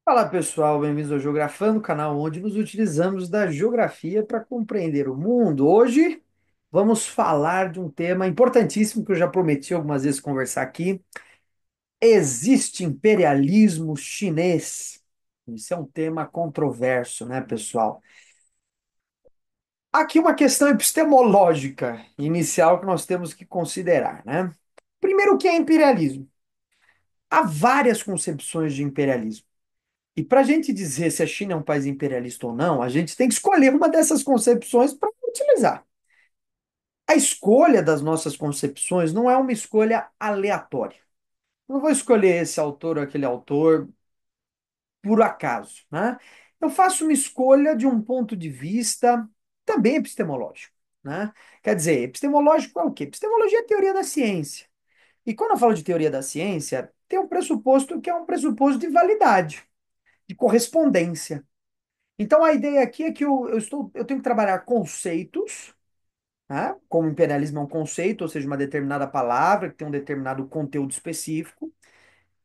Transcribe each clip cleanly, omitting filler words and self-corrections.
Fala pessoal, bem-vindos ao Geografando, canal onde nos utilizamos da geografia para compreender o mundo. Hoje vamos falar de um tema importantíssimo que eu já prometi algumas vezes conversar aqui. Existe imperialismo chinês? Isso é um tema controverso, né, pessoal? Aqui uma questão epistemológica inicial que nós temos que considerar, né? Primeiro, o que é imperialismo? Há várias concepções de imperialismo. E para a gente dizer se a China é um país imperialista ou não, a gente tem que escolher uma dessas concepções para utilizar. A escolha das nossas concepções não é uma escolha aleatória. Eu não vou escolher esse autor ou aquele autor por acaso, né? Eu faço uma escolha de um ponto de vista também epistemológico, né? Quer dizer, epistemológico é o quê? Epistemologia é a teoria da ciência. E quando eu falo de teoria da ciência, tem um pressuposto que é um pressuposto de validade, de correspondência. Então a ideia aqui é que eu tenho que trabalhar conceitos, né? Como imperialismo é um conceito, ou seja, uma determinada palavra que tem um determinado conteúdo específico.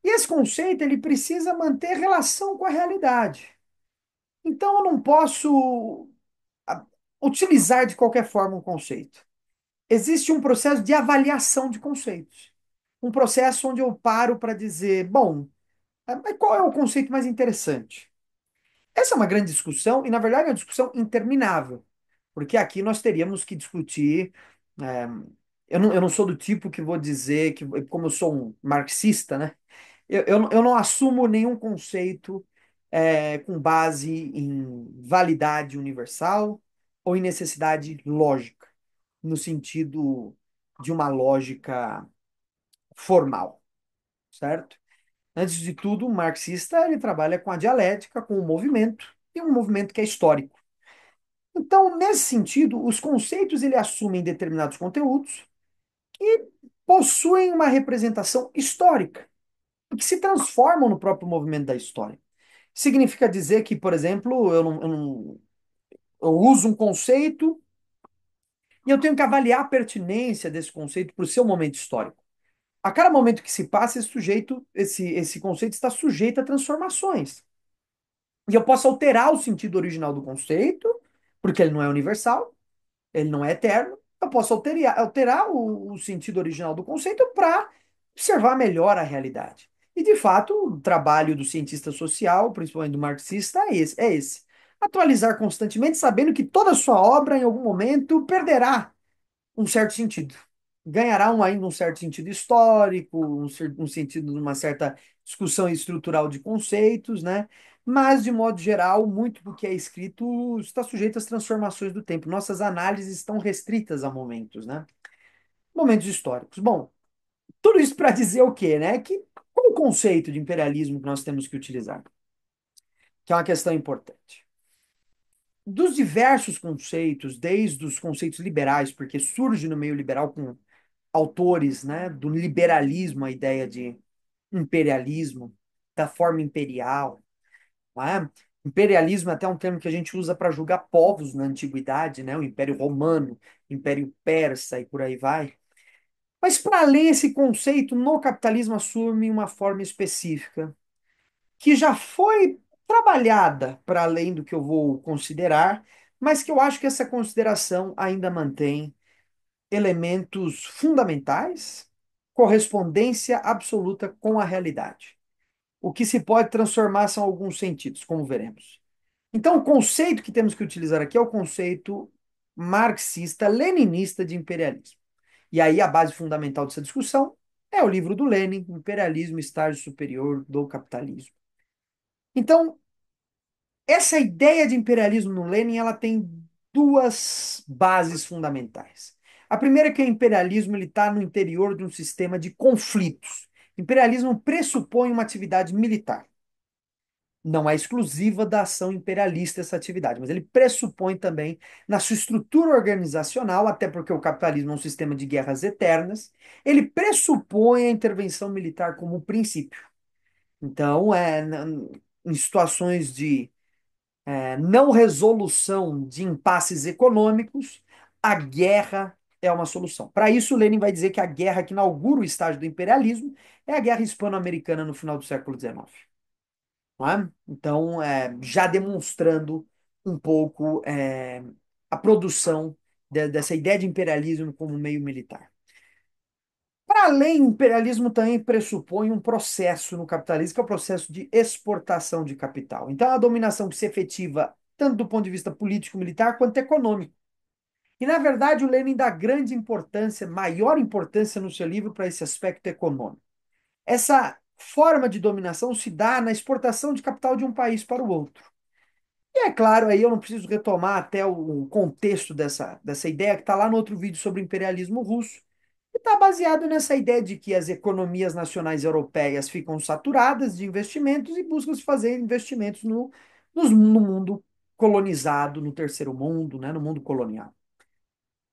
E esse conceito ele precisa manter relação com a realidade. Então eu não posso ah, utilizar de qualquer forma um conceito. Existe um processo de avaliação de conceitos. Um processo onde eu paro para dizer, bom, mas qual é o conceito mais interessante? Essa é uma grande discussão e, na verdade, é uma discussão interminável. Porque aqui nós teríamos que discutir. é, eu não sou do tipo que vou dizer que, como eu sou um marxista, né? Eu não assumo nenhum conceito com base em validade universal ou em necessidade lógica, no sentido de uma lógica formal, certo? Antes de tudo, o marxista ele trabalha com a dialética, com o movimento, e um movimento que é histórico. Então, nesse sentido, os conceitos ele assumem determinados conteúdos que possuem uma representação histórica, que se transformam no próprio movimento da história. Significa dizer que, por exemplo, eu uso um conceito e eu tenho que avaliar a pertinência desse conceito para o seu momento histórico. A cada momento que se passa, esse conceito está sujeito a transformações. E eu posso alterar o sentido original do conceito, porque ele não é universal, ele não é eterno. Eu posso alterar o sentido original do conceito para observar melhor a realidade. E, de fato, o trabalho do cientista social, principalmente do marxista, é esse. Atualizar constantemente, sabendo que toda sua obra, em algum momento, perderá um certo sentido. Ganhará ainda um certo sentido histórico, um sentido de uma certa discussão estrutural de conceitos, né? Mas, de modo geral, muito do que é escrito está sujeito às transformações do tempo. Nossas análises estão restritas a momentos, né? Momentos históricos. Bom, tudo isso para dizer o quê, né? Que qual o conceito de imperialismo que nós temos que utilizar? Que é uma questão importante. Dos diversos conceitos, desde os conceitos liberais, porque surge no meio liberal com autores, né, do liberalismo, a ideia de imperialismo, da forma imperial, não é? Imperialismo é até um termo que a gente usa para julgar povos na antiguidade, né? O Império Romano, Império Persa e por aí vai. Mas para além esse conceito, no capitalismo assume uma forma específica, que já foi trabalhada para além do que eu vou considerar, mas que eu acho que essa consideração ainda mantém elementos fundamentais, correspondência absoluta com a realidade. O que se pode transformar são alguns sentidos, como veremos. Então, o conceito que temos que utilizar aqui é o conceito marxista-leninista de imperialismo. E aí, a base fundamental dessa discussão é o livro do Lenin, Imperialismo, Estágio Superior do Capitalismo. Então, essa ideia de imperialismo no Lenin, ela tem duas bases fundamentais. A primeira é que o imperialismo está no interior de um sistema de conflitos. Imperialismo pressupõe uma atividade militar. Não é exclusiva da ação imperialista essa atividade, mas ele pressupõe também na sua estrutura organizacional, até porque o capitalismo é um sistema de guerras eternas, ele pressupõe a intervenção militar como princípio. Então, em situações de não resolução de impasses econômicos, a guerra é uma solução. Para isso, Lenin vai dizer que a guerra que inaugura o estágio do imperialismo é a guerra hispano-americana no final do século XIX. não é? Então, já demonstrando um pouco a produção dessa ideia de imperialismo como meio militar. Para além, o imperialismo também pressupõe um processo no capitalismo, que é o processo de exportação de capital. Então, a dominação que se efetiva tanto do ponto de vista político-militar quanto econômico. E, na verdade, o Lenin dá grande importância, maior importância no seu livro para esse aspecto econômico. Essa forma de dominação se dá na exportação de capital de um país para o outro. E é claro, aí eu não preciso retomar até o contexto dessa ideia que está lá no outro vídeo sobre o imperialismo russo, que está baseado nessa ideia de que as economias nacionais europeias ficam saturadas de investimentos e buscam se fazer investimentos no mundo colonizado, no terceiro mundo, né, no mundo colonial.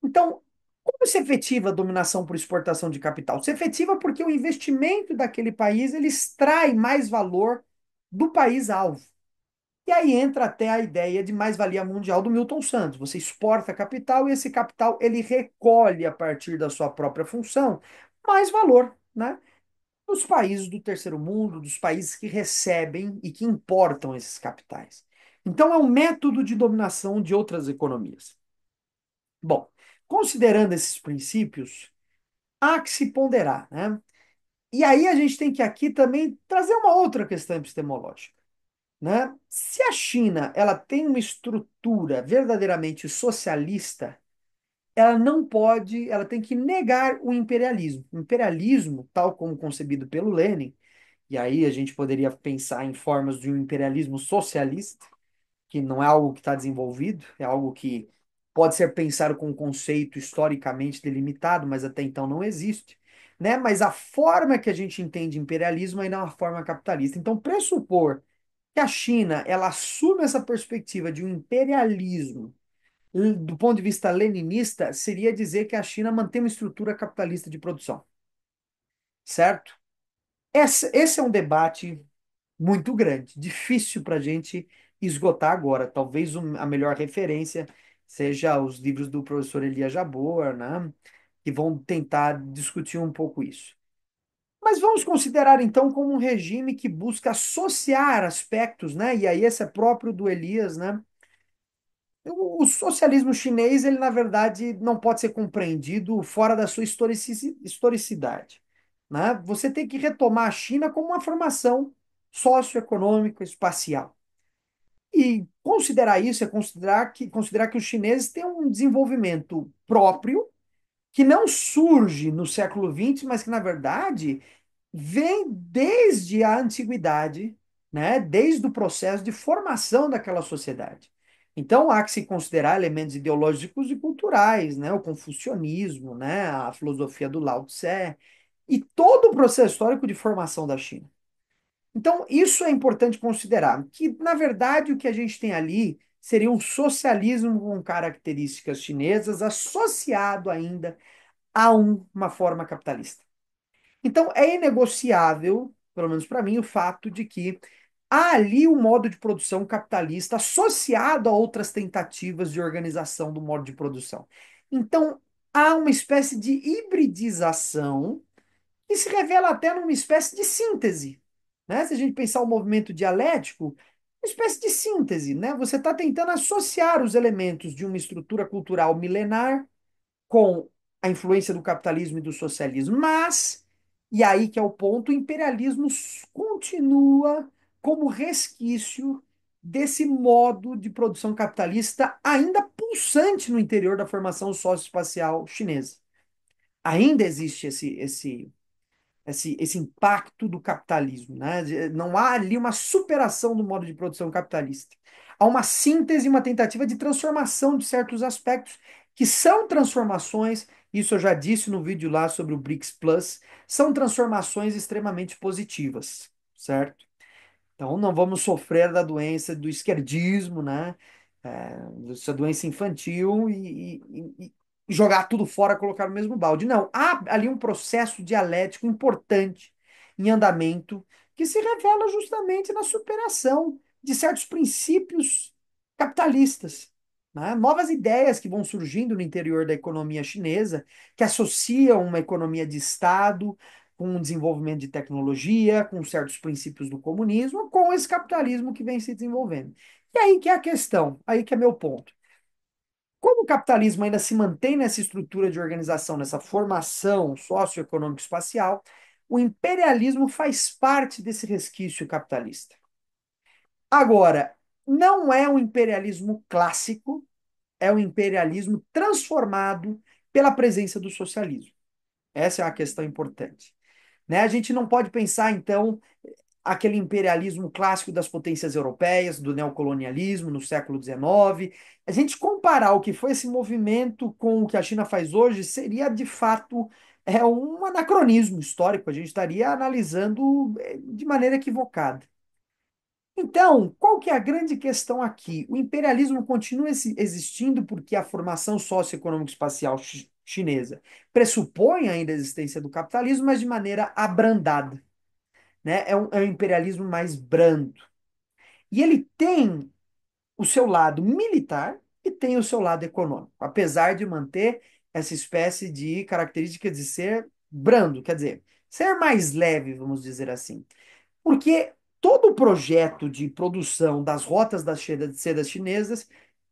Então, como se efetiva a dominação por exportação de capital? Se efetiva porque o investimento daquele país ele extrai mais valor do país alvo. E aí entra até a ideia de mais-valia mundial do Milton Santos. Você exporta capital e esse capital ele recolhe a partir da sua própria função mais valor, né? Dos países do terceiro mundo, dos países que recebem e que importam esses capitais. Então é um método de dominação de outras economias. Bom, considerando esses princípios, há que se ponderar, né? E aí a gente tem que aqui também trazer uma outra questão epistemológica, né? Se a China ela tem uma estrutura verdadeiramente socialista, ela não pode, ela tem que negar o imperialismo. O imperialismo, tal como concebido pelo Lenin, e aí a gente poderia pensar em formas de um imperialismo socialista, que não é algo que está desenvolvido, é algo que pode ser pensado com um conceito historicamente delimitado, mas até então não existe, né? Mas a forma que a gente entende imperialismo ainda é uma forma capitalista. Então, pressupor que a China ela assume essa perspectiva de um imperialismo do ponto de vista leninista seria dizer que a China mantém uma estrutura capitalista de produção, certo? Esse é um debate muito grande, difícil para a gente esgotar agora. Talvez a melhor referência seja os livros do professor Elia Jabbour, né? Que vão tentar discutir um pouco isso. Mas vamos considerar então como um regime que busca associar aspectos, né? E aí esse é próprio do Elias, né? O socialismo chinês, ele na verdade não pode ser compreendido fora da sua historicidade, né? Você tem que retomar a China como uma formação socioeconômica espacial. E considerar isso é considerar que os chineses têm um desenvolvimento próprio que não surge no século XX, mas que, na verdade, vem desde a antiguidade, né? Desde o processo de formação daquela sociedade. Então, há que se considerar elementos ideológicos e culturais, né? O confucionismo, né? A filosofia do Lao Tse, e todo o processo histórico de formação da China. Então, isso é importante considerar, que, na verdade, o que a gente tem ali seria um socialismo com características chinesas associado ainda a uma forma capitalista. Então, é inegociável, pelo menos para mim, o fato de que há ali um modo de produção capitalista associado a outras tentativas de organização do modo de produção. Então, há uma espécie de hibridização que se revela até numa espécie de síntese, né? Se a gente pensar o movimento dialético, uma espécie de síntese, né? Você está tentando associar os elementos de uma estrutura cultural milenar com a influência do capitalismo e do socialismo, mas, e aí que é o ponto, o imperialismo continua como resquício desse modo de produção capitalista ainda pulsante no interior da formação socioespacial chinesa. Ainda existe esse impacto do capitalismo, né? Não há ali uma superação do modo de produção capitalista. Há uma síntese, uma tentativa de transformação de certos aspectos que são transformações, isso eu já disse no vídeo lá sobre o BRICS Plus, são transformações extremamente positivas, certo? Então, não vamos sofrer da doença do esquerdismo, né? Essa doença infantil e jogar tudo fora, colocar no mesmo balde. Não, há ali um processo dialético importante em andamento que se revela justamente na superação de certos princípios capitalistas, né? Novas ideias que vão surgindo no interior da economia chinesa, que associam uma economia de Estado com o desenvolvimento de tecnologia, com certos princípios do comunismo, com esse capitalismo que vem se desenvolvendo. E aí que é a questão, aí que é meu ponto. Como o capitalismo ainda se mantém nessa estrutura de organização, nessa formação socioeconômica espacial, o imperialismo faz parte desse resquício capitalista. Agora, não é um imperialismo clássico, é um imperialismo transformado pela presença do socialismo. Essa é uma questão importante. Né? A gente não pode pensar, então, aquele imperialismo clássico das potências europeias, do neocolonialismo no século XIX. A gente comparar o que foi esse movimento com o que a China faz hoje seria, de fato, um anacronismo histórico. A gente estaria analisando de maneira equivocada. Então, qual que é a grande questão aqui? O imperialismo continua existindo porque a formação socioeconômica espacial chinesa pressupõe ainda a existência do capitalismo, mas de maneira abrandada, né? É um imperialismo mais brando. E ele tem o seu lado militar e tem o seu lado econômico, apesar de manter essa espécie de característica de ser brando, quer dizer, ser mais leve, vamos dizer assim. Porque todo o projeto de produção das rotas das sedas chinesas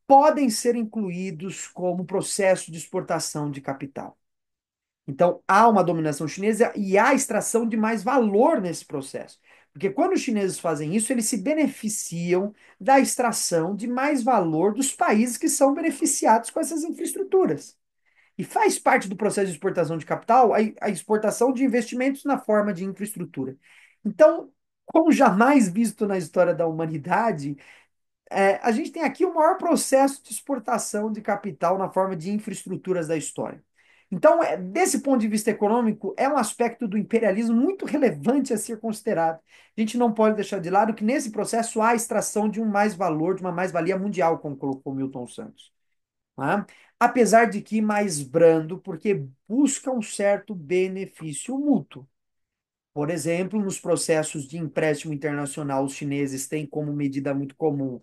podem ser incluídos como processo de exportação de capital. Então, há uma dominação chinesa e há extração de mais valor nesse processo. Porque quando os chineses fazem isso, eles se beneficiam da extração de mais valor dos países que são beneficiados com essas infraestruturas. E faz parte do processo de exportação de capital a exportação de investimentos na forma de infraestrutura. Então, como jamais visto na história da humanidade, a gente tem aqui o maior processo de exportação de capital na forma de infraestruturas da história. Então, desse ponto de vista econômico, é um aspecto do imperialismo muito relevante a ser considerado. A gente não pode deixar de lado que nesse processo há a extração de um mais-valor, de uma mais-valia mundial, como colocou Milton Santos. Tá? Apesar de que mais brando, porque busca um certo benefício mútuo. Por exemplo, nos processos de empréstimo internacional, os chineses têm como medida muito comum,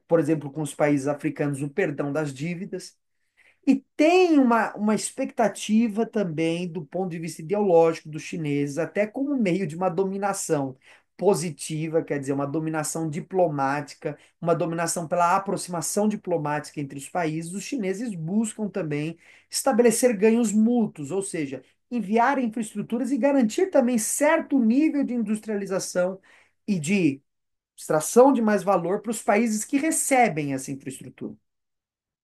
por exemplo, com os países africanos, o perdão das dívidas. E tem uma expectativa também, do ponto de vista ideológico dos chineses, até como meio de uma dominação positiva, quer dizer, uma dominação diplomática, uma dominação pela aproximação diplomática entre os países. Os chineses buscam também estabelecer ganhos mútuos, ou seja, enviar infraestruturas e garantir também certo nível de industrialização e de extração de mais valor para os países que recebem essa infraestrutura.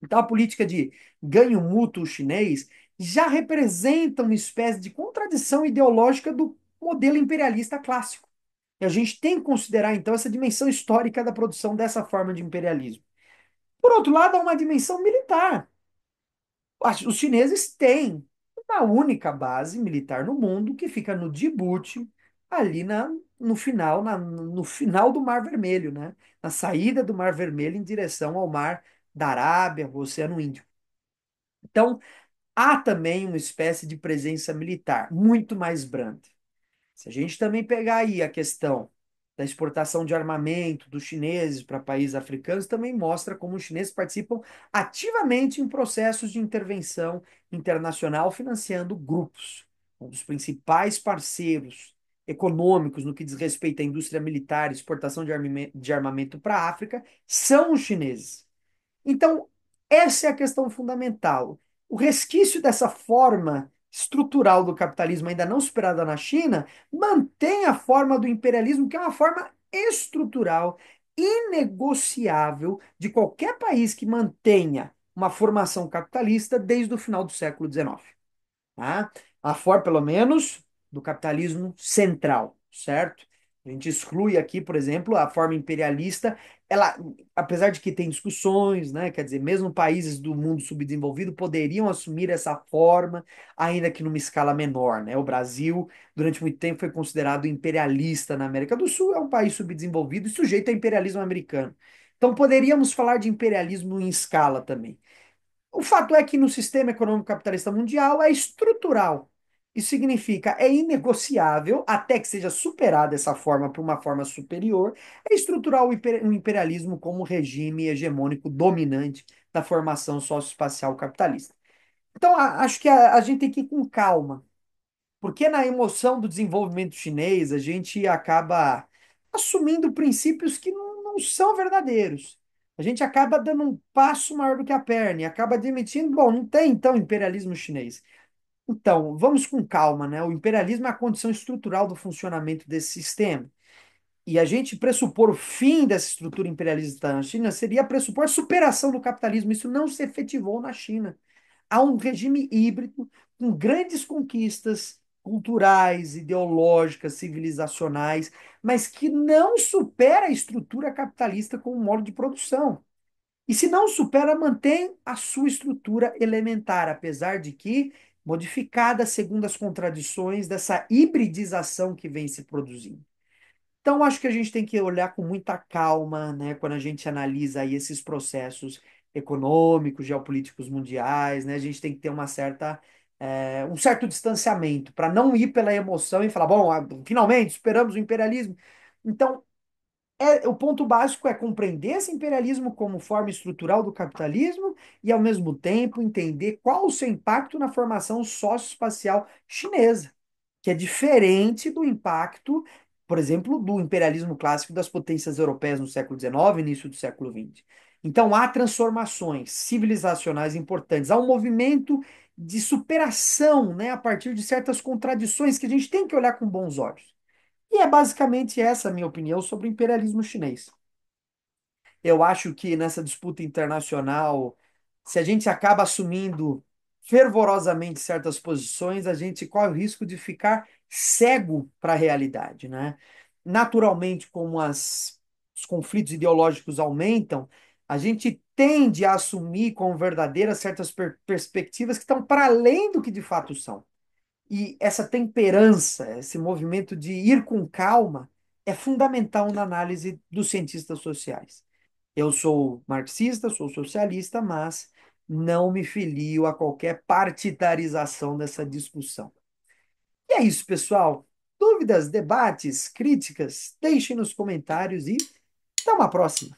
Então, a política de ganho mútuo chinês já representa uma espécie de contradição ideológica do modelo imperialista clássico. E a gente tem que considerar, então, essa dimensão histórica da produção dessa forma de imperialismo. Por outro lado, há uma dimensão militar. Os chineses têm uma única base militar no mundo que fica no Djibouti, ali no final do Mar Vermelho, né? Na saída do Mar Vermelho em direção ao Mar da Arábia, o Oceano Índico. Então, há também uma espécie de presença militar muito mais branda. Se a gente também pegar aí a questão da exportação de armamento dos chineses para países africanos, também mostra como os chineses participam ativamente em processos de intervenção internacional, financiando grupos. Um dos principais parceiros econômicos no que diz respeito à indústria militar e exportação de armamento para a África são os chineses. Então, essa é a questão fundamental. O resquício dessa forma estrutural do capitalismo ainda não superada na China mantém a forma do imperialismo, que é uma forma estrutural, inegociável de qualquer país que mantenha uma formação capitalista desde o final do século XIX. Tá? A forma, pelo menos, do capitalismo central, certo? A gente exclui aqui, por exemplo, a forma imperialista, ela, apesar de que tem discussões, né? Quer dizer, mesmo países do mundo subdesenvolvido poderiam assumir essa forma, ainda que numa escala menor, né? O Brasil, durante muito tempo, foi considerado imperialista na América do Sul, é um país subdesenvolvido e sujeito a imperialismo americano. Então, poderíamos falar de imperialismo em escala também. O fato é que no sistema econômico capitalista mundial é estrutural. Isso significa é inegociável até que seja superada essa forma por uma forma superior. É estrutural o imperialismo como regime hegemônico dominante da formação socioespacial capitalista. Então, acho que a gente tem que ir com calma, Porque na emoção do desenvolvimento chinês, a gente acaba assumindo princípios que não são verdadeiros. A gente acaba dando um passo maior do que a perna e acaba admitindo, bom, não tem então imperialismo chinês. Então, vamos com calma, né? O imperialismo é a condição estrutural do funcionamento desse sistema. E a gente pressupor o fim dessa estrutura imperialista na China seria pressupor a superação do capitalismo. Isso não se efetivou na China. Há um regime híbrido com grandes conquistas culturais, ideológicas, civilizacionais, mas que não supera a estrutura capitalista como modo de produção. E se não supera, mantém a sua estrutura elementar, apesar de que modificada segundo as contradições dessa hibridização que vem se produzindo. Então, acho que a gente tem que olhar com muita calma, né, quando a gente analisa aí esses processos econômicos, geopolíticos mundiais, né, a gente tem que ter um certo distanciamento para não ir pela emoção e falar, bom, finalmente superamos o imperialismo. Então, o ponto básico é compreender esse imperialismo como forma estrutural do capitalismo e, ao mesmo tempo, entender qual o seu impacto na formação socioespacial chinesa, que é diferente do impacto, por exemplo, do imperialismo clássico das potências europeias no século XIX e início do século XX. Então, há transformações civilizacionais importantes, há um movimento de superação, né, a partir de certas contradições que a gente tem que olhar com bons olhos. E é basicamente essa a minha opinião sobre o imperialismo chinês. Eu acho que nessa disputa internacional, se a gente acaba assumindo fervorosamente certas posições, a gente corre o risco de ficar cego para a realidade, né? Naturalmente, como os conflitos ideológicos aumentam, a gente tende a assumir como verdadeiras certas perspectivas que estão para além do que de fato são. E essa temperança, esse movimento de ir com calma, é fundamental na análise dos cientistas sociais. Eu sou marxista, sou socialista, mas não me filio a qualquer partidarização dessa discussão. E é isso, pessoal. Dúvidas, debates, críticas, deixem nos comentários e até uma próxima.